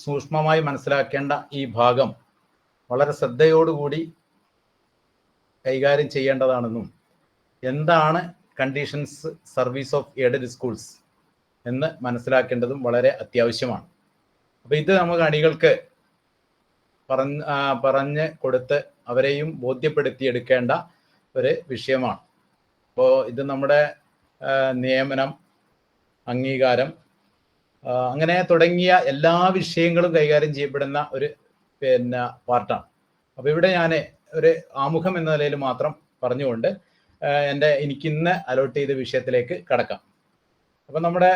സൂക്ഷ്മമായി മനസ്സിലാക്കേണ്ട ഈ ഭാഗം വളരെ ശ്രദ്ധയോടുകൂടി കൈകാര്യം ചെയ്യേണ്ടതാണെന്നും എന്താണ് conditions service of aided schools എന്ന് മനസ്സിലാക്കേണ്ടതും വളരെ അത്യാവശ്യമാണ്. അപ്പോൾ ഇത് നമുക്ക് അണികൾക്ക് പറഞ്ഞ് കൊടുത്ത് അവരെയും ബോധ്യപ്പെടുത്തിയെടുക്കേണ്ട ഒരു വിഷയമാണ്. അപ്പോൾ ഇത് നമ്മുടെ നിയമനം, അംഗീകാരം, അങ്ങനെ തുടങ്ങിയ എല്ലാ വിഷയങ്ങളും കൈകാര്യം ചെയ്യപ്പെടുന്ന ഒരു പാർട്ടാണ്. അപ്പോൾ ഇവിടെ ഞാൻ ഒരു ആമുഖം എന്ന നിലയിൽ മാത്രം പറഞ്ഞുകൊണ്ട് എനിക്കിന്ന് അലോട്ട് ചെയ്ത വിഷയത്തിലേക്ക് കടക്കാം. അപ്പം നമ്മുടെ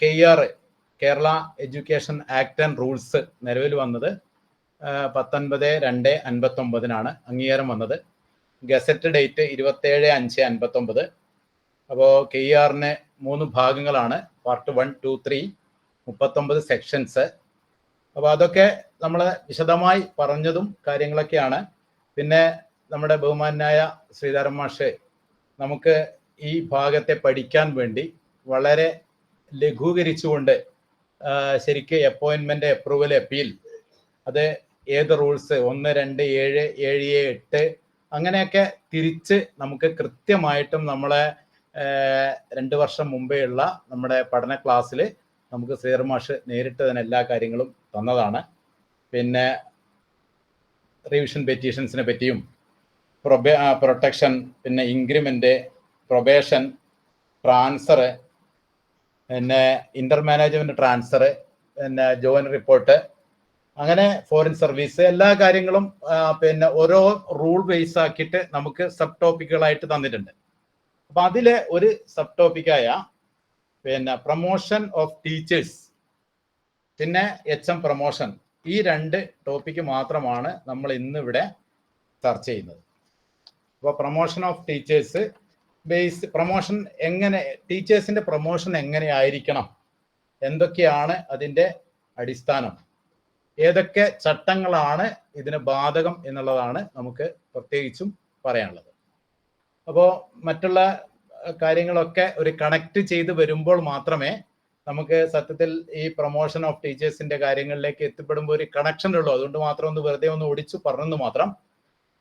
KER Kerala education act and rules നിലവിൽ വന്നത് 19/2/59 അംഗീകാരം വന്നത്. Gazette date 27/5/59. അപ്പോൾ KERന് 3 ഭാഗങ്ങളാണ്. Part 1, 2, 3, 39 sections. അപ്പോൾ അതൊക്കെ നമ്മൾ വിശദമായി പറഞ്ഞതും കാര്യങ്ങളൊക്കെയാണ്. പിന്നെ നമ്മുടെ ബഹുമാനായ ശ്രീധരൻ മാഷ് നമുക്ക് ഈ ഭാഗത്തെ പഠിക്കാൻ വേണ്ടി വളരെ ലഘൂകരിച്ചുകൊണ്ട് ശരിക്കും അപ്പോയിൻമെന്റ്, അപ്രൂവൽ, അപ്പീൽ, അത് ഏത് റൂൾസ് 1, 2, 7, 7A, 8 അങ്ങനെയൊക്കെ തിരിച്ച് നമുക്ക് കൃത്യമായിട്ടും നമ്മളെ 2 വർഷം മുമ്പേ ഉള്ള നമ്മുടെ പഠന ക്ലാസ്സിൽ നമുക്ക് ശ്രീധരൻ മാഷ് നേരിട്ട് തന്നെ എല്ലാ കാര്യങ്ങളും തന്നതാണ്. പിന്നെ റിവിഷൻ പെറ്റീഷൻസിനെ പറ്റിയും പ്രൊട്ടക്ഷൻ, പിന്നെ ഇൻക്രിമെന്റ്, പ്രൊബേഷൻ, ട്രാൻസ്ഫർ, പിന്നെ ഇന്റർ മാനേജ്മെന്റ് ട്രാൻസ്ഫർ, പിന്നെ ജോയിന്റ് റിപ്പോർട്ട്, അങ്ങനെ ഫോറിൻ സർവീസ്, എല്ലാ കാര്യങ്ങളും പിന്നെ ഓരോ റൂൾ ബേസ് ആക്കിയിട്ട് നമുക്ക് സബ് ടോപ്പിക്കുകളായിട്ട് തന്നിട്ടുണ്ട്. അപ്പൊ അതിലെ ഒരു സബ് ടോപ്പിക്കായ പിന്നെ പ്രൊമോഷൻ ഓഫ് ടീച്ചേഴ്സ്, പിന്നെ HM പ്രൊമോഷൻ, ഈ 2 ടോപ്പിക്ക് മാത്രമാണ് നമ്മൾ ഇന്നിവിടെ ചർച്ച ചെയ്യുന്നത്. അപ്പോൾ promotion of teachers base, promotion എങ്ങനെ, ടീച്ചേഴ്സിന്റെ പ്രൊമോഷൻ എങ്ങനെ ആയിരിക്കണം, എന്തൊക്കെയാണ് അതിൻ്റെ അടിസ്ഥാനം, ഏതൊക്കെ ചട്ടങ്ങളാണ് ഇതിന് ബാധകം എന്നുള്ളതാണ് നമുക്ക് പ്രത്യേകിച്ചും പറയാനുള്ളത്. അപ്പോൾ മറ്റുള്ള കാര്യങ്ങളൊക്കെ ഒരു കണക്ട് ചെയ്ത് വരുമ്പോൾ മാത്രമേ നമുക്ക് സത്യത്തിൽ ഈ പ്രൊമോഷൻ ഓഫ് ടീച്ചേഴ്സിന്റെ കാര്യങ്ങളിലേക്ക് എത്തിപ്പെടുമ്പോൾ ഒരു കണക്ഷൻ ഉള്ളൂ. അതുകൊണ്ട് മാത്രം ഒന്ന് വെറുതെ ഒന്ന് ഓടിച്ചു പറഞ്ഞെന്ന് മാത്രം.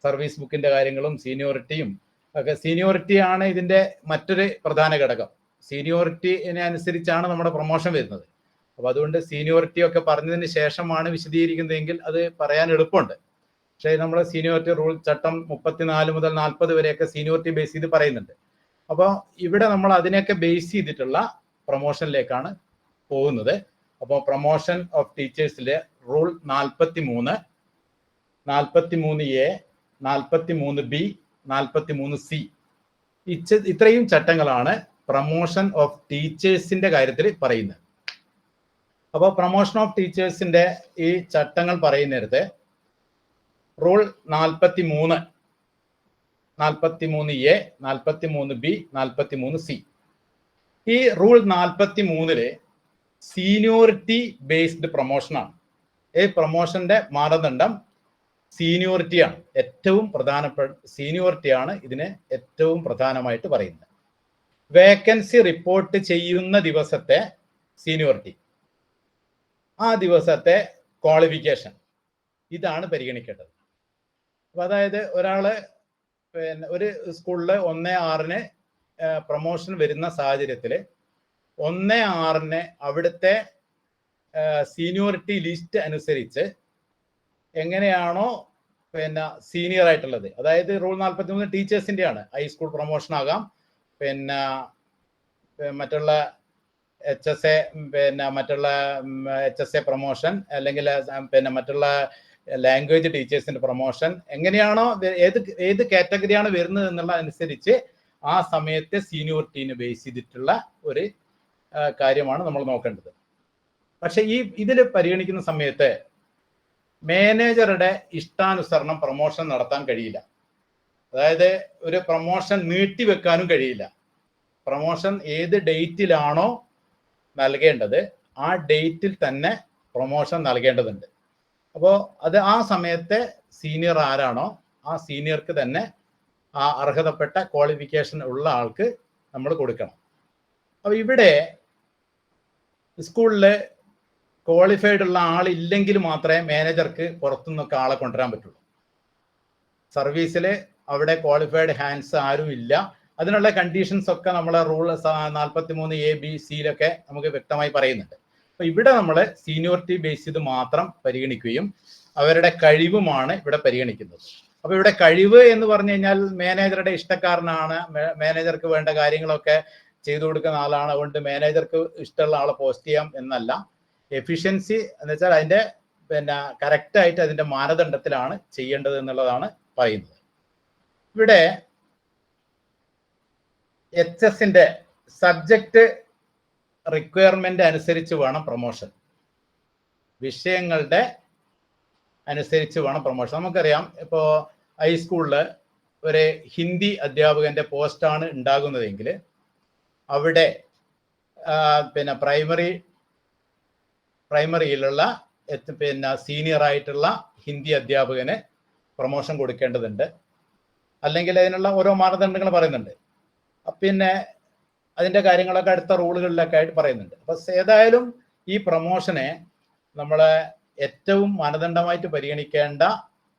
സർവീസ് ബുക്കിന്റെ കാര്യങ്ങളും സീനിയോറിറ്റിയും ഒക്കെ, സീനിയോറിറ്റിയാണ് ഇതിന്റെ മറ്റൊരു പ്രധാന ഘടകം. സീനിയോറിറ്റിനെ അനുസരിച്ചാണ് നമ്മുടെ പ്രൊമോഷൻ വരുന്നത്. അപ്പോൾ അതുകൊണ്ട് സീനിയോറിറ്റി ഒക്കെ പറഞ്ഞതിന് ശേഷമാണ് വിശദീകരിക്കുന്നതെങ്കിൽ അത് പറയാൻ എളുപ്പമുണ്ട്. പക്ഷേ നമ്മുടെ സീനിയോറിറ്റി റൂൾ ചട്ടം 34 മുതൽ 40 വരെയൊക്കെ സീനിയോറിറ്റി ബേസ് ചെയ്ത് പറയുന്നുണ്ട്. അപ്പോൾ ഇവിടെ നമ്മൾ അതിനെയൊക്കെ ബേസ് ചെയ്തിട്ടുള്ള പ്രൊമോഷനിലേക്കാണ് പോകുന്നത്. അപ്പോൾ promotion of ടീച്ചേഴ്സിലെ rule 43, 43A, 43B, 43C, ഇത്രയും ചട്ടങ്ങളാണ് പ്രൊമോഷൻ ഓഫ് ടീച്ചേഴ്സിന്റെ കാര്യത്തിൽ പറയുന്നത്. അപ്പോൾ പ്രൊമോഷൻ ഓഫ് ടീച്ചേഴ്സിന്റെ ഈ ചട്ടങ്ങൾ പറയുന്നിടത്ത് റൂൾ 43, 43A, 43B, 43C. ഈ റൂൾ 43 സീനിയോറിറ്റി ബേസ്ഡ് പ്രൊമോഷനാണ്. ഈ പ്രൊമോഷന്റെ മാനദണ്ഡം സീനിയോറിറ്റിയാണ്. ഏറ്റവും പ്രധാനപ്പെട്ട സീനിയോറിറ്റിയാണ് ഇതിന് ഏറ്റവും പ്രധാനമായിട്ട് പറയുന്നത്. വേക്കൻസി റിപ്പോർട്ട് ചെയ്യുന്ന ദിവസത്തെ സീനിയോറിറ്റി, ആ ദിവസത്തെ ക്വാളിഫിക്കേഷൻ, ഇതാണ് പരിഗണിക്കേണ്ടത്. അപ്പൊ അതായത് ഒരാള് പിന്നെ ഒരു സ്കൂളിൽ 1/6 പ്രൊമോഷൻ വരുന്ന സാഹചര്യത്തിൽ 1/6 അവിടുത്തെ സീനിയോറിറ്റി ലിസ്റ്റ് അനുസരിച്ച് എങ്ങനെയാണോ പിന്നെ സീനിയർ ആയിട്ടുള്ളത്, അതായത് റൂൾ 43 ടീച്ചേഴ്സിന്റെ ആണ്. ഹൈസ്കൂൾ പ്രൊമോഷൻ ആകാം, പിന്നെ മറ്റുള്ള HSA, പിന്നെ മറ്റുള്ള HSA പ്രൊമോഷൻ, അല്ലെങ്കിൽ പിന്നെ മറ്റുള്ള ലാംഗ്വേജ് ടീച്ചേഴ്സിന്റെ പ്രൊമോഷൻ, എങ്ങനെയാണോ ഏത് കാറ്റഗറിയാണ് വരുന്നത് എന്നുള്ള അനുസരിച്ച് ആ സമയത്തെ സീനിയോറിറ്റീനെ ബേസ് ചെയ്തിട്ടുള്ള ഒരു കാര്യമാണ് നമ്മൾ നോക്കേണ്ടത്. പക്ഷെ ഇതിൽ പരിഗണിക്കുന്ന സമയത്ത് മാനേജറുടെ ഇഷ്ടാനുസരണം പ്രൊമോഷൻ നടത്താൻ കഴിയില്ല. അതായത് ഒരു പ്രൊമോഷൻ നീട്ടിവെക്കാനും കഴിയില്ല. പ്രൊമോഷൻ ഏത് ഡേറ്റിലാണോ നൽകേണ്ടത് ആ ഡേറ്റിൽ തന്നെ പ്രൊമോഷൻ നൽകേണ്ടതുണ്ട്. അപ്പോൾ അത് ആ സമയത്തെ സീനിയർ ആരാണോ ആ സീനിയർക്ക് തന്നെ ആ അർഹതപ്പെട്ട ക്വാളിഫിക്കേഷൻ ഉള്ള ആൾക്ക് നമ്മൾ കൊടുക്കണം. അപ്പോൾ ഇവിടെ സ്കൂളിൽ ക്വാളിഫൈഡ് ഉള്ള ആളില്ലെങ്കിൽ മാത്രമേ മാനേജർക്ക് പുറത്തുനിന്നൊക്കെ ആളെ കൊണ്ടുവരാൻ പറ്റുള്ളൂ. സർവീസിൽ അവിടെ ക്വാളിഫൈഡ് ഹാൻഡ്സ് ആരും ഇല്ല. അതിനുള്ള കണ്ടീഷൻസ് ഒക്കെ നമ്മളെ റൂൾ 43A-B-Cയിലൊക്കെ നമുക്ക് വ്യക്തമായി പറയുന്നുണ്ട്. അപ്പൊ ഇവിടെ നമ്മൾ സീനിയോറിറ്റി ബേസ് ചെയ്ത് മാത്രം പരിഗണിക്കുകയും അവരുടെ കഴിവുമാണ് ഇവിടെ പരിഗണിക്കുന്നത്. അപ്പൊ ഇവിടെ കഴിവ് എന്ന് പറഞ്ഞു കഴിഞ്ഞാൽ മാനേജറുടെ ഇഷ്ടക്കാരനാണ്, മാനേജർക്ക് വേണ്ട കാര്യങ്ങളൊക്കെ ചെയ്തു കൊടുക്കുന്ന ആളാണ്, അതുകൊണ്ട് മാനേജർക്ക് ഇഷ്ടമുള്ള ആളെ പോസ്റ്റ് ചെയ്യാം എന്നല്ല. എഫിഷ്യൻസി എന്ന് വെച്ചാൽ അതിന്റെ കറക്റ്റ് ആയിട്ട് അതിന്റെ മാനദണ്ഡത്തിലാണ് ചെയ്യേണ്ടത് എന്നുള്ളതാണ് പറയുന്നത്. ഇവിടെ HS-ന്റെ സബ്ജക്റ്റ് റിക്വയർമെന്റ് അനുസരിച്ച് വേണം പ്രൊമോഷൻ, വിഷയങ്ങളുടെ അനുസരിച്ച് വേണം പ്രൊമോഷൻ. നമുക്കറിയാം, ഇപ്പോൾ ഹൈസ്കൂളിൽ ഒരു ഹിന്ദി അധ്യാപകന്റെ പോസ്റ്റാണ് ഉണ്ടാകുന്നതെങ്കിൽ അവിടെ പ്രൈമറിയിലുള്ള സീനിയർ ആയിട്ടുള്ള ഹിന്ദി അധ്യാപകന് പ്രൊമോഷൻ കൊടുക്കേണ്ടതുണ്ട്. അല്ലെങ്കിൽ അതിനുള്ള ഓരോ മാനദണ്ഡങ്ങൾ പറയുന്നുണ്ട്. പിന്നെ അതിന്റെ കാര്യങ്ങളൊക്കെ അടുത്ത റൂളുകളിലൊക്കെ ആയിട്ട് പറയുന്നുണ്ട്. അപ്പൊ ഏതായാലും ഈ പ്രൊമോഷനെ നമ്മളെ ഏറ്റവും മാനദണ്ഡമായിട്ട് പരിഗണിക്കേണ്ട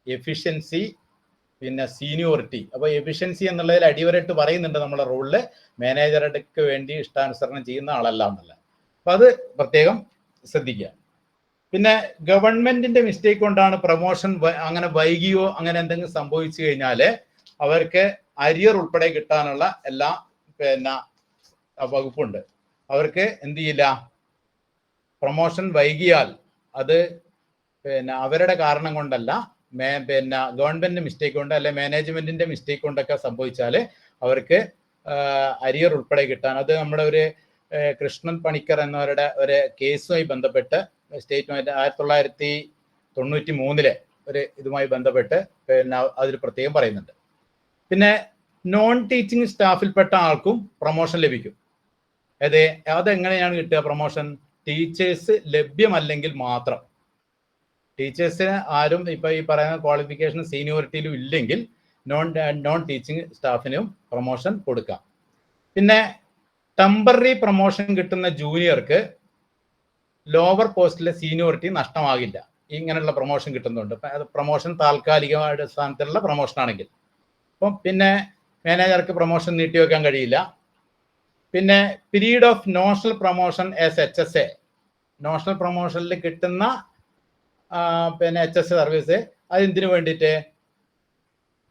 എഫിഷ്യൻസി, പിന്നെ സീനിയോറിറ്റി. അപ്പൊ എഫിഷ്യൻസി എന്നുള്ളതിൽ അടിവരയിട്ട് പറയുന്നുണ്ട് നമ്മളെ റൂളില്, മാനേജർക്ക് വേണ്ടി ഇഷ്ടാനുസരണം ചെയ്യുന്ന ആളല്ല എന്നല്ല. അപ്പൊ അത് പ്രത്യേകം ശ്രദ്ധിക്കുക. പിന്നെ ഗവൺമെന്റിന്റെ മിസ്റ്റേക്ക് കൊണ്ടാണ് പ്രൊമോഷൻ അങ്ങനെ വൈകിയോ അങ്ങനെ എന്തെങ്കിലും സംഭവിച്ചു കഴിഞ്ഞാൽ അവർക്ക് അരിയർ ഉൾപ്പെടെ കിട്ടാനുള്ള എല്ലാ വകുപ്പുണ്ട്. അവർക്ക് എന്ത് ചെയ്യില്ല, പ്രൊമോഷൻ വൈകിയാൽ അത് അവരുടെ കാരണം കൊണ്ടല്ല, ഗവൺമെന്റിന്റെ മിസ്റ്റേക്ക് കൊണ്ട് അല്ലെ മാനേജ്മെന്റിന്റെ മിസ്റ്റേക്ക് കൊണ്ടൊക്കെ സംഭവിച്ചാൽ അവർക്ക് അരിയർ ഉൾപ്പെടെ കിട്ടാൻ, അത് നമ്മുടെ ഒരു കൃഷ്ണൻ പണിക്കർ എന്നവരുടെ ഒരു കേസുമായി ബന്ധപ്പെട്ട് സ്റ്റേറ്റുമായിട്ട് 1993 ഒരു ഇതുമായി ബന്ധപ്പെട്ട് അതിൽ പ്രത്യേകം പറയുന്നുണ്ട്. പിന്നെ നോൺ ടീച്ചിങ് സ്റ്റാഫിൽപ്പെട്ട ആൾക്കും പ്രൊമോഷൻ ലഭിക്കും. അതെങ്ങനെയാണ് കിട്ടുക പ്രൊമോഷൻ? ടീച്ചേഴ്സ് ലഭ്യമല്ലെങ്കിൽ മാത്രം. ടീച്ചേഴ്സിന് ആരും ഇപ്പൊ ഈ പറയുന്ന ക്വാളിഫിക്കേഷൻ സീനിയോറിറ്റിയിലും ഇല്ലെങ്കിൽ നോൺ ടീച്ചിങ് സ്റ്റാഫിനും പ്രൊമോഷൻ കൊടുക്കാം. പിന്നെ ടെമ്പററി പ്രൊമോഷൻ കിട്ടുന്ന ജൂനിയർക്ക് ലോവർ പോസ്റ്റിലെ സീനിയോറിറ്റി നഷ്ടമാകില്ല. ഇങ്ങനെയുള്ള പ്രൊമോഷൻ കിട്ടുന്നുണ്ട്. പ്രൊമോഷൻ താൽക്കാലികമായിട്ട് സ്ഥാനത്തുള്ള പ്രൊമോഷൻ ആണെങ്കിൽ. അപ്പം പിന്നെ മാനേജർക്ക് പ്രൊമോഷൻ നീട്ടിവെക്കാൻ കഴിയില്ല. പിന്നെ period of notional promotion as HSA, notional പ്രൊമോഷനിൽ കിട്ടുന്ന HSA സർവീസ്, അതെന്തിനു വേണ്ടിയിട്ട്?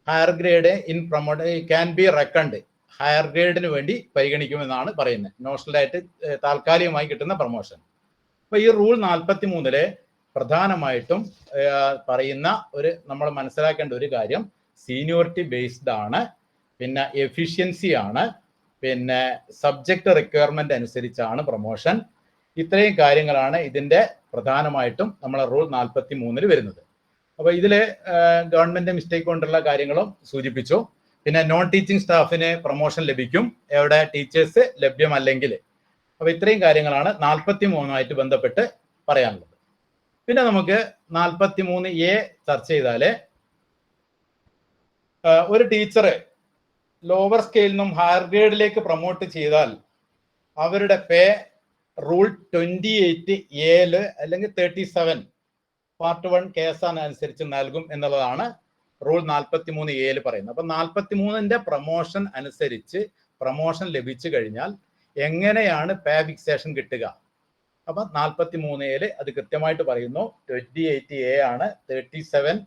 Higher grade in promote can be reckoned, higher ഗ്രേഡിന് വേണ്ടി പരിഗണിക്കുമെന്നാണ് പറയുന്നത്. നോഷണലായിട്ട് താൽക്കാലികമായി കിട്ടുന്ന പ്രൊമോഷൻ. അപ്പൊ ഈ റൂൾ 43 പ്രധാനമായിട്ടും പറയുന്ന നമ്മൾ മനസ്സിലാക്കേണ്ട ഒരു കാര്യം, സീനിയോറിറ്റി ബേസ്ഡ് ആണ്, പിന്നെ എഫിഷ്യൻസി ആണ്, പിന്നെ സബ്ജക്ട് റിക്വയർമെന്റ് അനുസരിച്ചാണ് പ്രൊമോഷൻ. ഇത്രയും കാര്യങ്ങളാണ് ഇതിന്റെ പ്രധാനമായിട്ടും നമ്മളെ റൂൾ 43 വരുന്നത്. അപ്പൊ ഇതില് ഗവൺമെന്റ് മിസ്റ്റേക്ക് കൊണ്ടുള്ള കാര്യങ്ങളും സൂചിപ്പിച്ചു. പിന്നെ നോൺ ടീച്ചിങ് സ്റ്റാഫിന് പ്രൊമോഷൻ ലഭിക്കും എവിടെ? ടീച്ചേഴ്സ് ലഭ്യമല്ലെങ്കിൽ. അപ്പൊ ഇത്രയും കാര്യങ്ങളാണ് 43 ബന്ധപ്പെട്ട് പറയാനുള്ളത്. പിന്നെ നമുക്ക് 43A ചർച്ച ചെയ്താല്, ഒരു ടീച്ചർ ലോവർ സ്കെയിലിൽ നിന്നും ഹയർ ഗ്രേഡിലേക്ക് പ്രൊമോട്ട് ചെയ്താൽ അവരുടെ പേ റൂൾ 28A അല്ലെങ്കിൽ 37 പാർട്ട് 1 കേസാണ് അനുസരിച്ച് നൽകും എന്നുള്ളതാണ് റൂൾ 43A പറയുന്നത്. അപ്പൊ 43ന്റെ പ്രൊമോഷൻ അനുസരിച്ച് പ്രൊമോഷൻ ലഭിച്ചു കഴിഞ്ഞാൽ എങ്ങനെയാണ് പേ ഫിക്സേഷൻ കിട്ടുക? അപ്പൊ 43A അത് കൃത്യമായിട്ട് പറയുന്നു. 28A ആണ്, 37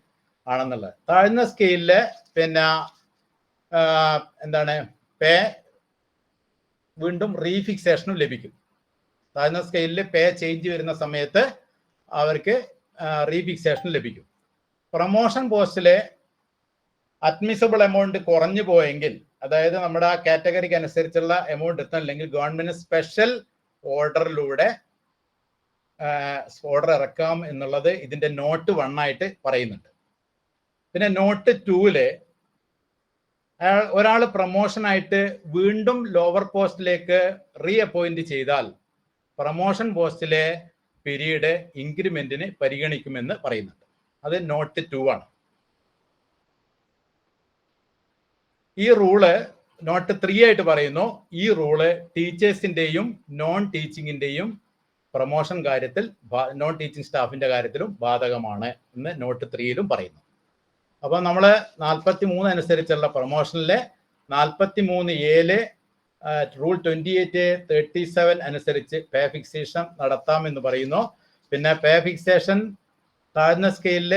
ആണെന്നുള്ളത്. താഴ്ന്ന സ്കെയിലില് പിന്നെ പേ വീണ്ടും റീഫിക്സേഷനും ലഭിക്കും. താഴ്ന്ന സ്കെയിലിൽ പേ ചേഞ്ച് വരുന്ന സമയത്ത് അവർക്ക് റീഫിക്സേഷൻ ലഭിക്കും. പ്രൊമോഷൻ പോസ്റ്റിലെ അഡ്മിസിബിൾ എമൗണ്ട് കുറഞ്ഞു പോയെങ്കിൽ, അതായത് നമ്മുടെ ആ കാറ്റഗറിക്ക് അനുസരിച്ചുള്ള എമൗണ്ട് എത്തുന്നില്ലെങ്കിൽ ഗവൺമെന്റ് സ്പെഷ്യൽ ഓർഡറിലൂടെ ഓർഡർ ഇറക്കാം എന്നുള്ളത് ഇതിന്റെ നോട്ട് 1 ആയിട്ട് പറയുന്നുണ്ട്. പിന്നെ നോട്ട് 2 ഒരാൾ പ്രൊമോഷനായിട്ട് വീണ്ടും ലോവർ പോസ്റ്റിലേക്ക് റീ അപ്പോയിന്റ് ചെയ്താൽ പ്രൊമോഷൻ പോസ്റ്റിലെ പീരീഡ് ഇൻക്രിമെന്റിന് പരിഗണിക്കുമെന്ന് പറയുന്നുണ്ട്. അത് നോട്ട് 2 ആണ്. ഈ റൂള് നോട്ട് 3 ആയിട്ട് പറയുന്നു. ഈ റൂള് ടീച്ചേഴ്സിന്റെയും നോൺ ടീച്ചിങ്ങിന്റെയും പ്രൊമോഷൻ കാര്യത്തിൽ നോൺ ടീച്ചിങ് സ്റ്റാഫിന്റെ കാര്യത്തിലും ബാധകമാണ് എന്ന് നോട്ട് 3-ലും പറയുന്നു. അപ്പോൾ നമ്മൾ 43 അനുസരിച്ചുള്ള പ്രൊമോഷനിലെ 43A റൂൾ 2837 അനുസരിച്ച് പേ ഫിക്സേഷൻ നടത്താമെന്ന് പറയുന്നു. പിന്നെ പേ ഫിക്സേഷൻ താഴ്ന്ന സ്കെയിലിൽ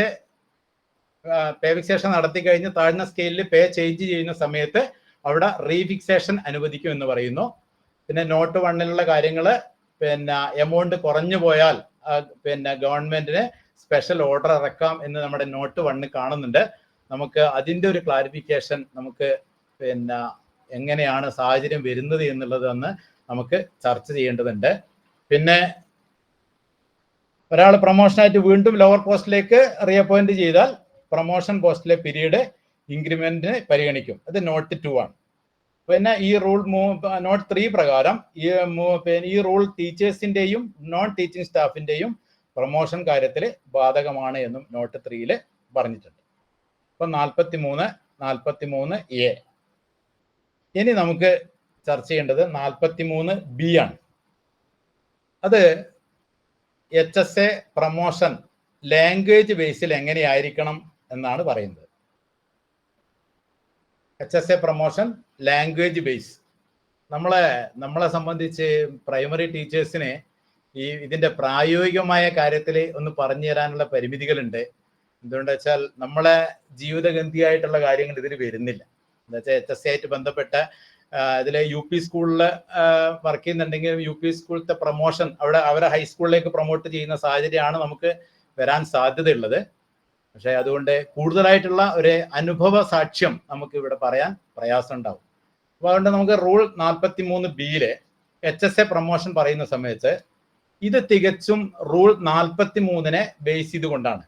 പേ ഫിക്സേഷൻ നടത്തി കഴിഞ്ഞ് താഴ്ന്ന സ്കെയിലിൽ പേ ചേഞ്ച് ചെയ്യുന്ന സമയത്ത് അവിടെ റീഫിക്സേഷൻ അനുവദിക്കും എന്ന് പറയുന്നു. പിന്നെ നോട്ട് 1-ലുള്ള കാര്യങ്ങൾ, പിന്നെ എമൗണ്ട് കുറഞ്ഞു പോയാൽ പിന്നെ ഗവൺമെന്റിന് സ്പെഷ്യൽ ഓർഡർ ഇറക്കാം എന്ന് നമ്മുടെ നോട്ട് 1 കാണുന്നുണ്ട്. നമുക്ക് അതിൻ്റെ ഒരു ക്ലാരിഫിക്കേഷൻ നമുക്ക് പിന്നെ എങ്ങനെയാണ് സാഹചര്യം വരുന്നത് എന്നുള്ളതെന്ന് നമുക്ക് ചർച്ച ചെയ്യേണ്ടതുണ്ട്. പിന്നെ ഒരാൾ പ്രൊമോഷനായിട്ട് വീണ്ടും ലോവർ പോസ്റ്റിലേക്ക് റീഅപ്പോയിന്റ് ചെയ്താൽ പ്രൊമോഷൻ പോസ്റ്റിലെ പീരീഡ് ഇൻക്രിമെന്റിന് പരിഗണിക്കും. അത് നോട്ട് 2 ആണ്. പിന്നെ ഈ റൂൾ നോട്ട് 3 പ്രകാരം ഈ റൂൾ ടീച്ചേഴ്സിന്റെയും നോൺ ടീച്ചിങ് സ്റ്റാഫിന്റെയും പ്രൊമോഷൻ കാര്യത്തിൽ ബാധകമാണ് എന്നും നോട്ട് 3-ൽ പറഞ്ഞിട്ടുണ്ട്. ഇപ്പം 43A. ഇനി നമുക്ക് ചർച്ച ചെയ്യേണ്ടത് 43B ആണ്. അത് HSA പ്രൊമോഷൻ ലാംഗ്വേജ് ബേസിൽ എങ്ങനെയായിരിക്കണം എന്നാണ് പറയുന്നത്. HSA പ്രൊമോഷൻ ലാംഗ്വേജ് ബേസ് നമ്മളെ സംബന്ധിച്ച് പ്രൈമറി ടീച്ചേഴ്സിന് ഇതിന്റെ പ്രായോഗികമായ കാര്യത്തിൽ ഒന്ന് പറഞ്ഞു തരാനുള്ള പരിമിതികളുണ്ട്. എന്തുകൊണ്ടെന്ന് വെച്ചാൽ നമ്മളെ ജീവിതഗന്ധിയായിട്ടുള്ള കാര്യങ്ങൾ ഇതിൽ വരുന്നില്ല. എന്താ വെച്ചാൽ HSA ആയിട്ട് ബന്ധപ്പെട്ട ഇതിലെ UP സ്കൂളിൽ വർക്ക് ചെയ്യുന്നുണ്ടെങ്കിൽ UP സ്കൂളിലത്തെ പ്രൊമോഷൻ അവരെ ഹൈസ്കൂളിലേക്ക് പ്രൊമോട്ട് ചെയ്യുന്ന സാഹചര്യമാണ് നമുക്ക് വരാൻ സാധ്യതയുള്ളത്. പക്ഷെ അതുകൊണ്ട് കൂടുതലായിട്ടുള്ള ഒരു അനുഭവ സാക്ഷ്യം നമുക്ക് ഇവിടെ പറയാൻ പ്രയാസം ഉണ്ടാവും. അപ്പോൾ അതുകൊണ്ട് നമുക്ക് റൂൾ 43B-ല് HSA പ്രൊമോഷൻ പറയുന്ന സമയത്ത് ഇത് തികച്ചും റൂൾ 43-നെ ബേസ് ചെയ്തുകൊണ്ടാണ്.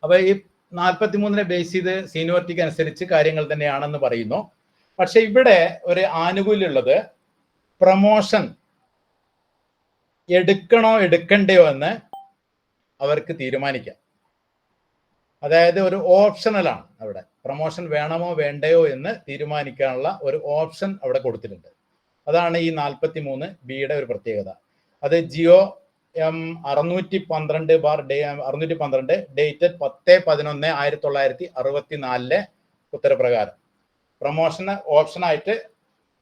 അപ്പൊ ഈ 43-നെ ബേസ് ചെയ്ത് സീനിയോറിറ്റിക്ക് അനുസരിച്ച് കാര്യങ്ങൾ തന്നെയാണെന്ന് പറയുന്നു. പക്ഷെ ഇവിടെ ഒരു ആനുകൂല്യമുള്ളത് പ്രൊമോഷൻ എടുക്കണോ എടുക്കണ്ടയോ എന്ന് അവർക്ക് തീരുമാനിക്കാം. അതായത് ഒരു ഓപ്ഷണലാണ്. അവിടെ പ്രൊമോഷൻ വേണമോ വേണ്ടയോ എന്ന് തീരുമാനിക്കാനുള്ള ഒരു ഓപ്ഷൻ അവിടെ കൊടുത്തിട്ടുണ്ട്. അതാണ് ഈ 43B-യുടെ ഒരു പ്രത്യേകത. അത് ജിയോ M612/612 ഡേറ്റഡ് 10/11/1964 ഉത്തരപ്രകാരം പ്രൊമോഷന് ഓപ്ഷനായിട്ട്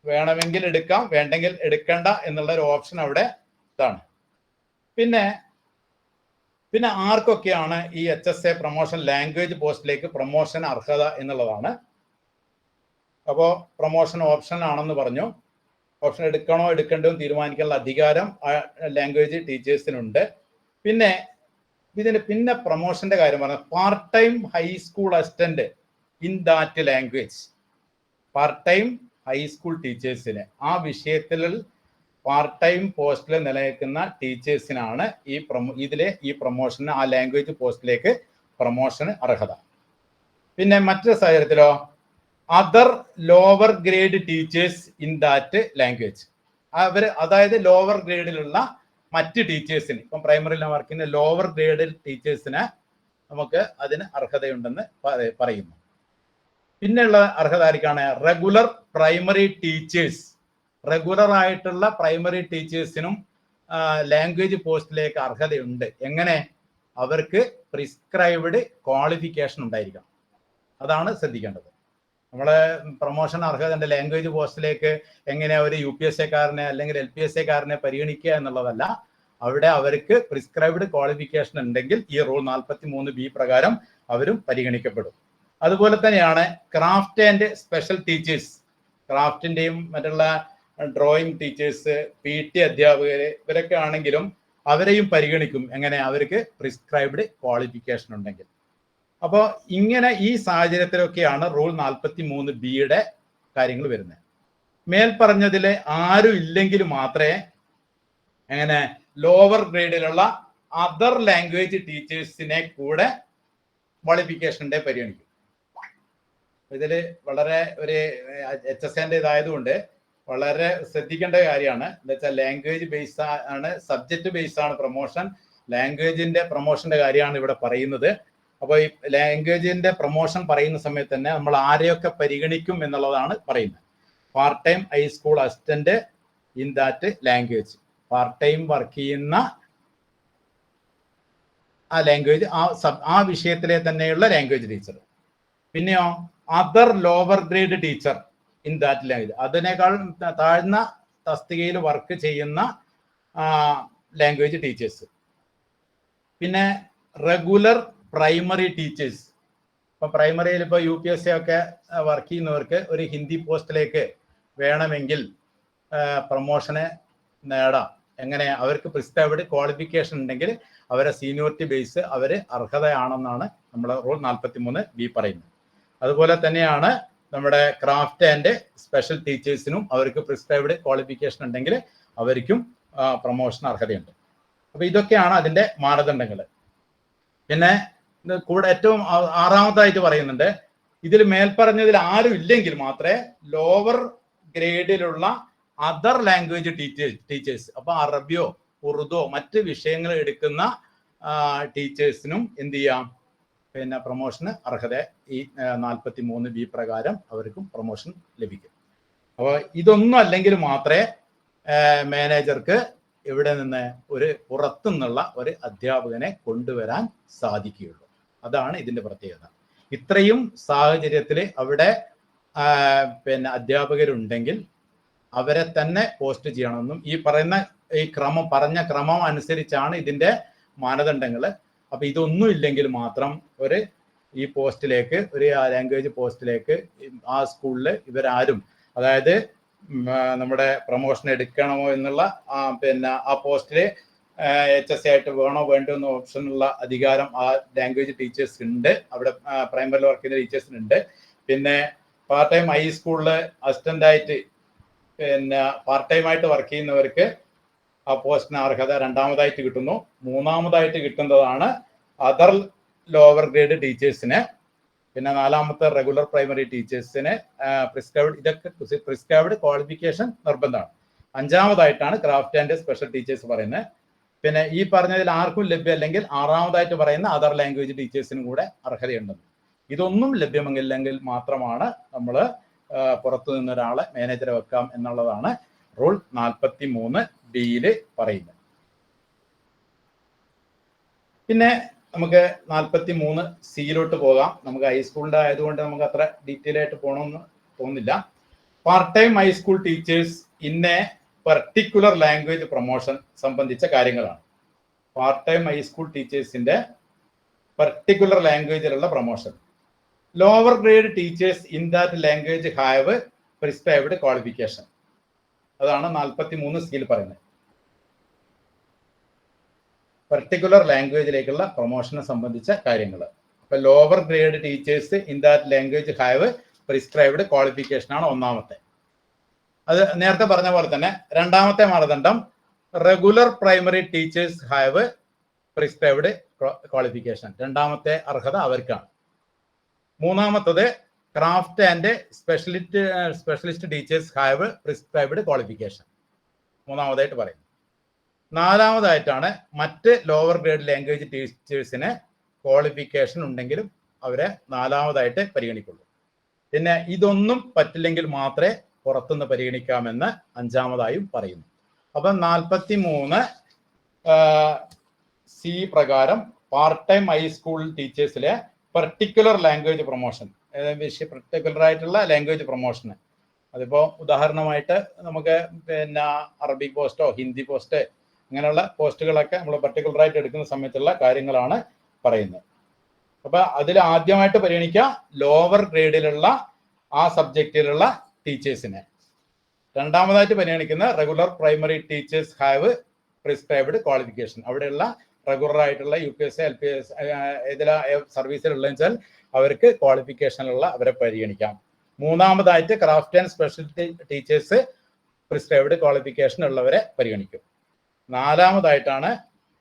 വേണമെങ്കിൽ എടുക്കാം, വേണ്ടെങ്കിൽ എടുക്കണ്ട എന്നുള്ള ഒരു ഓപ്ഷൻ അവിടെ ഇതാണ്. പിന്നെ ആർക്കൊക്കെയാണ് ഈ HSA പ്രൊമോഷൻ ലാംഗ്വേജ് പോസ്റ്റിലേക്ക് പ്രൊമോഷൻ അർഹത എന്നുള്ളതാണ്. അപ്പോൾ പ്രൊമോഷൻ ഓപ്ഷൻ ആണെന്ന് പറഞ്ഞു. ഓപ്ഷൻ എടുക്കണോ എടുക്കണ്ടോ തീരുമാനിക്കാനുള്ള അധികാരം ലാംഗ്വേജ് ടീച്ചേഴ്സിനുണ്ട്. പിന്നെ പ്രൊമോഷന്റെ കാര്യം പറഞ്ഞാൽ part time high school assistant in that language. Part time high school ടീച്ചേഴ്സിന് ആ വിഷയത്തിൽ പാർട്ട് ടൈം പോസ്റ്റിൽ നിലനിൽക്കുന്ന ടീച്ചേഴ്സിനാണ് ഈ പ്രൊമോഷന് ആ ലാംഗ്വേജ് പോസ്റ്റിലേക്ക് പ്രൊമോഷന് അർഹത. പിന്നെ മറ്റൊരു സാഹചര്യത്തിലോ other lower grade teachers in that language. അതായത് ലോവർ ഗ്രേഡിലുള്ള മറ്റ് ടീച്ചേഴ്സിന്, ഇപ്പം പ്രൈമറിയിൽ വർക്ക് ചെയ്യുന്ന ലോവർ ഗ്രേഡ് ടീച്ചേഴ്സിന് നമുക്ക് അതിന് അർഹതയുണ്ടെന്ന് പറയുന്നു. പിന്നെയുള്ള അർഹത ആർക്കാണ്? Regular primary teachers. റെഗുലർ ആയിട്ടുള്ള പ്രൈമറി ടീച്ചേഴ്സിനും ലാംഗ്വേജ് പോസ്റ്റിലേക്ക് അർഹതയുണ്ട്. എങ്ങനെ? അവർക്ക് പ്രിസ്ക്രൈബ്ഡ് ക്വാളിഫിക്കേഷൻ ഉണ്ടായിരിക്കണം. അതാണ് ശ്രദ്ധിക്കേണ്ടത്. നമ്മളെ പ്രൊമോഷൻ അർഹതന്റെ ലാംഗ്വേജ് പോസ്റ്റിലേക്ക് എങ്ങനെയാ ഒരു UPSA-കാരനെ അല്ലെങ്കിൽ LPSA-കാരനെ പരിഗണിക്കുക എന്നുള്ളതല്ല. അവിടെ അവർക്ക് പ്രിസ്ക്രൈബ്ഡ് ക്വാളിഫിക്കേഷൻ ഉണ്ടെങ്കിൽ ഈ റൂൾ 43B പ്രകാരം അവരും പരിഗണിക്കപ്പെടും. അതുപോലെ തന്നെയാണ് ക്രാഫ്റ്റ് ആൻഡ് സ്പെഷ്യൽ ടീച്ചേഴ്സ്. ക്രാഫ്റ്റിന്റെയും മറ്റുള്ള ഡ്രോയിങ് ടീച്ചേഴ്സ്, PT അധ്യാപകര്, ഇവരൊക്കെ ആണെങ്കിലും അവരെയും പരിഗണിക്കും. എങ്ങനെ? അവർക്ക് പ്രിസ്ക്രൈബ്ഡ് ക്വാളിഫിക്കേഷൻ ഉണ്ടെങ്കിൽ. അപ്പോൾ ഇങ്ങനെ ഈ സാഹചര്യത്തിലൊക്കെയാണ് റൂൾ 43B-യുടെ കാര്യങ്ങൾ വരുന്നത്. മേൽപ്പറഞ്ഞതിൽ ആരും ഇല്ലെങ്കിൽ മാത്രമേ എങ്ങനെ ലോവർ ഗ്രേഡിലുള്ള അതർ ലാംഗ്വേജ് ടീച്ചേഴ്സിനെ കൂടെ ക്വാളിഫിക്കേഷൻ്റെ പരിഗണിക്കും. ഇതിൽ വളരെ ഒരു HSA-ൻ്റെതായതുകൊണ്ട് വളരെ ശ്രദ്ധിക്കേണ്ട കാര്യമാണ്. എന്താ വെച്ചാൽ ലാംഗ്വേജ് ബേസ് ആണ്, സബ്ജക്റ്റ് ബേസ് ആണ് പ്രൊമോഷൻ. ലാംഗ്വേജിന്റെ പ്രൊമോഷന്റെ കാര്യമാണ് ഇവിടെ പറയുന്നത്. അപ്പോൾ ഈ ലാംഗ്വേജിന്റെ പ്രൊമോഷൻ പറയുന്ന സമയത്ത് തന്നെ നമ്മൾ ആരെയൊക്കെ പരിഗണിക്കും എന്നുള്ളതാണ് പറയുന്നത്. Part time high school assistant in that language. Part time work ചെയ്യുന്ന ആ ലാംഗ്വേജ് ആ വിഷയത്തിലെ തന്നെയുള്ള ലാംഗ്വേജ് ടീച്ചർ. പിന്നെയോ other lower grade teacher in that language, അതിനേക്കാൾ താഴ്ന്ന തസ്തികയിൽ വർക്ക് ചെയ്യുന്ന ലാംഗ്വേജ് ടീച്ചേഴ്സ്. പിന്നെ റെഗുലർ പ്രൈമറി ടീച്ചേഴ്സ്. ഇപ്പൊ പ്രൈമറിയിൽ ഇപ്പോൾ UPSC ഒക്കെ വർക്ക് ചെയ്യുന്നവർക്ക് ഒരു ഹിന്ദി പോസ്റ്റിലേക്ക് വേണമെങ്കിൽ പ്രൊമോഷന് നേടാം. എങ്ങനെ? അവർക്ക് പ്രിസ്ക്രൈബ്ഡ് ക്വാളിഫിക്കേഷൻ ഉണ്ടെങ്കിൽ അവരെ സീനിയോറിറ്റി ബേസ് അവർ അർഹതയാണെന്നാണ് നമ്മുടെ റൂൾ 43B പറയുന്നത്. അതുപോലെ തന്നെയാണ് നമ്മുടെ ക്രാഫ്റ്റ് ആൻഡ് സ്പെഷ്യൽ ടീച്ചേഴ്സിനും അവർക്ക് പ്രിസ്ക്രൈബ്ഡ് ക്വാളിഫിക്കേഷൻ ഉണ്ടെങ്കിൽ അവർക്കും പ്രൊമോഷൻ അർഹതയുണ്ട്. അപ്പൊ ഇതൊക്കെയാണ് അതിന്റെ മാനദണ്ഡങ്ങൾ. പിന്നെ കൂടെ ഏറ്റവും ആറാമതായിട്ട് പറയുന്നുണ്ട്, ഇതിൽ മേൽപ്പറഞ്ഞതിൽ ആരും ഇല്ലെങ്കിൽ മാത്രമേ ലോവർ ഗ്രേഡിലുള്ള അതർ ലാംഗ്വേജ് ടീച്ചേഴ്സ്, അപ്പൊ അറബിയോ ഉറുദോ മറ്റ് വിഷയങ്ങൾ എടുക്കുന്ന ടീച്ചേഴ്സിനും എന്ത് ചെയ്യാം, പിന്നെ പ്രൊമോഷന് അർഹത ഈ 43B പ്രകാരം അവർക്കും പ്രൊമോഷൻ ലഭിക്കും. അപ്പോൾ ഇതൊന്നും അല്ലെങ്കിൽ മാത്രമേ മാനേജർക്ക് ഇവിടെ നിന്ന് ഒരു പുറത്തുനിന്നുള്ള ഒരു അധ്യാപകനെ കൊണ്ടുവരാൻ സാധിക്കുകയുള്ളൂ. അതാണ് ഇതിന്റെ പ്രത്യേകത. ഇത്രയും സാഹചര്യത്തിൽ അവിടെ പിന്നെ അധ്യാപകരുണ്ടെങ്കിൽ അവരെ തന്നെ പോസ്റ്റ് ചെയ്യണമെന്നും ഈ പറയുന്ന ഈ പറഞ്ഞ ക്രമം അനുസരിച്ചാണ് ഇതിന്റെ മാനദണ്ഡങ്ങൾ. അപ്പൊ ഇതൊന്നും ഇല്ലെങ്കിൽ മാത്രം ഈ പോസ്റ്റിലേക്ക്, ഒരു ലാംഗ്വേജ് പോസ്റ്റിലേക്ക് ആ സ്കൂളിൽ ഇവരാരും, അതായത് നമ്മുടെ പ്രൊമോഷൻ എടുക്കണമോ എന്നുള്ള പിന്നെ ആ പോസ്റ്റില് HSC ആയിട്ട് വേണോ വേണ്ടോ എന്ന ഓപ്ഷനുള്ള അധികാരം ആ ലാംഗ്വേജ് ടീച്ചേഴ്സ് ഉണ്ട്. അവിടെ പ്രൈമറിയിൽ വർക്ക് ചെയ്യുന്ന ടീച്ചേഴ്സിനുണ്ട്. പിന്നെ പാർട്ട് ടൈം ഹൈസ്കൂളിൽ അസിസ്റ്റന്റ് ആയിട്ട് പിന്നെ പാർട്ട് ടൈം ആയിട്ട് വർക്ക് ചെയ്യുന്നവർക്ക് ആ പോസ്റ്റിന് അർഹത രണ്ടാമതായിട്ട് കിട്ടുന്നു. മൂന്നാമതായിട്ട് കിട്ടുന്നതാണ് അതർ ലോവർ ഗ്രേഡ് ടീച്ചേഴ്സിന്. പിന്നെ നാലാമത്തെ റെഗുലർ പ്രൈമറി ടീച്ചേഴ്സിന് പ്രിസ്ക്രൈബ്ഡ് ക്വാളിഫിക്കേഷൻ നിർബന്ധമാണ്. അഞ്ചാമതായിട്ടാണ് ക്രാഫ്റ്റ് ആൻഡ് സ്പെഷ്യൽ ടീച്ചേഴ്സ് പറയുന്നത്. പിന്നെ ഈ പറഞ്ഞതിൽ ആർക്കും ലഭ്യമല്ലെങ്കിൽ ആറാമതായിട്ട് പറയുന്ന അതർ ലാംഗ്വേജ് ടീച്ചേഴ്സിനും കൂടെ അർഹതയുണ്ടെന്ന്. ഇതൊന്നും ലഭ്യമല്ലെങ്കിൽ മാത്രമാണ് നമ്മൾ പുറത്തു നിന്നൊരാളെ മാനേജറെ വെക്കാം എന്നുള്ളതാണ് റൂൾ 43B പറയുന്നത്. പിന്നെ നമുക്ക് 43C പോകാം. നമുക്ക് ഹൈസ്കൂളിന്റെ ആയതുകൊണ്ട് നമുക്ക് അത്ര ഡീറ്റെയിൽ ആയിട്ട് പോകണമെന്ന് തോന്നുന്നില്ല. Part time high school teachers in a particular language promotion സംബന്ധിച്ച കാര്യങ്ങളാണ്. പാർട്ട് ടൈം ഹൈസ്കൂൾ ടീച്ചേഴ്സിന്റെ പർട്ടിക്കുലർ ലാംഗ്വേജിലുള്ള promotion. Lower grade teachers in that language have prescribed qualification. അതാണ് 43C പറയുന്നത്. പർട്ടിക്കുലർ ലാംഗ്വേജിലേക്കുള്ള പ്രൊമോഷനെ സംബന്ധിച്ച കാര്യങ്ങൾ. അപ്പൊ lower grade teachers in that language have prescribed qualification ആണ് ഒന്നാമത്തെ. അത് നേരത്തെ പറഞ്ഞ പോലെ തന്നെ രണ്ടാമത്തെ മാനദണ്ഡം regular primary teachers have prescribed qualification. രണ്ടാമത്തെ അർഹത അവർക്കാണ്. മൂന്നാമത്തത് craft and specialist teachers have prescribed qualification മൂന്നാമതായിട്ട് പറയുന്നു. നാലാമതായിട്ടാണ് മറ്റ് ലോവർ ഗ്രേഡ് ലാംഗ്വേജ് ടീച്ചേഴ്സിന് ക്വാളിഫിക്കേഷൻ ഉണ്ടെങ്കിലും അവരെ നാലാമതായിട്ട് പരിഗണിക്കുള്ളൂ. പിന്നെ ഇതൊന്നും പറ്റില്ലെങ്കിൽ മാത്രമേ പുറത്തുനിന്ന് പരിഗണിക്കാമെന്ന് അഞ്ചാമതായും പറയുന്നു. അപ്പം 43C പ്രകാരം പാർട്ട് ടൈം ഹൈസ്കൂൾ ടീച്ചേഴ്സിലെ പർട്ടിക്കുലർ ലാംഗ്വേജ് പ്രൊമോഷൻ, പർട്ടിക്കുലർ ആയിട്ടുള്ള ലാംഗ്വേജ് പ്രൊമോഷന്, അതിപ്പോൾ ഉദാഹരണമായിട്ട് നമുക്ക് പിന്നെ അറബിക് പോസ്റ്റോ ഹിന്ദി പോസ്റ്റ് ഇങ്ങനെയുള്ള പോസ്റ്റുകളൊക്കെ നമ്മൾ പർട്ടിക്കുലർ ആയിട്ട് എടുക്കുന്ന സമയത്തുള്ള കാര്യങ്ങളാണ് പറയുന്നത്. അപ്പൊ അതിൽ ആദ്യമായിട്ട് പരിഗണിക്കുക ലോവർ ഗ്രേഡിലുള്ള ആ സബ്ജക്റ്റിലുള്ള ടീച്ചേഴ്സിനെ. രണ്ടാമതായിട്ട് പരിഗണിക്കുന്ന regular primary teachers have prescribed qualification. അവിടെയുള്ള റെഗുലർ ആയിട്ടുള്ള UPSC LPS ഏതിലാ സർവീസിലുള്ളതെന്ന് വെച്ചാൽ അവർക്ക് ക്വാളിഫിക്കേഷനുള്ള അവരെ പരിഗണിക്കാം. മൂന്നാമതായിട്ട് craft and special teachers prescribed qualification ഉള്ളവരെ പരിഗണിക്കും. നാലാമതായിട്ടാണ്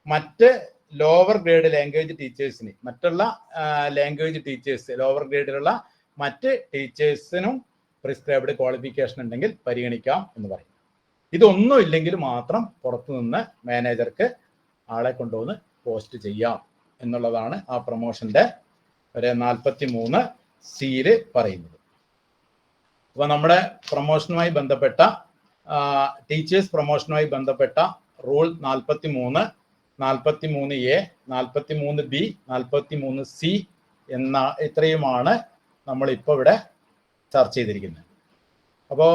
മറ്റ് ലോവർ ഗ്രേഡ് ലാംഗ്വേജ് ടീച്ചേഴ്സിന്, മറ്റുള്ള ലാംഗ്വേജ് ടീച്ചേഴ്സ് ലോവർ ഗ്രേഡിലുള്ള മറ്റ് ടീച്ചേഴ്സിനും പ്രിസ്ക്രൈബ്ഡ് ക്വാളിഫിക്കേഷൻ ഉണ്ടെങ്കിൽ പരിഗണിക്കാം എന്ന് പറയും. ഇതൊന്നും ഇല്ലെങ്കിൽ മാത്രം പുറത്തുനിന്ന് മാനേജർക്ക് ആളെ കൊണ്ടുവന്ന് പോസ്റ്റ് ചെയ്യാം എന്നുള്ളതാണ് ആ പ്രൊമോഷന്റെ ഒരു 43C പറയുന്നത്. അപ്പൊ നമ്മുടെ പ്രൊമോഷനുമായി ബന്ധപ്പെട്ട ടീച്ചേഴ്സ് പ്രൊമോഷനുമായി ബന്ധപ്പെട്ട റൂൾ 43, 43A, 43B, 43C എന്ന ഇത്രയുമാണ് നമ്മളിപ്പോൾ ഇവിടെ ചർച്ച ചെയ്തിരിക്കുന്നത്. അപ്പോൾ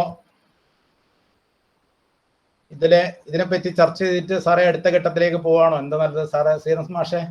ഇതിനെപ്പറ്റി ചർച്ച ചെയ്തിട്ട് സാറേ അടുത്ത ഘട്ടത്തിലേക്ക് പോവാണോ? എന്താ നല്ലത് സാറേ? സീറസ് മാഷേ?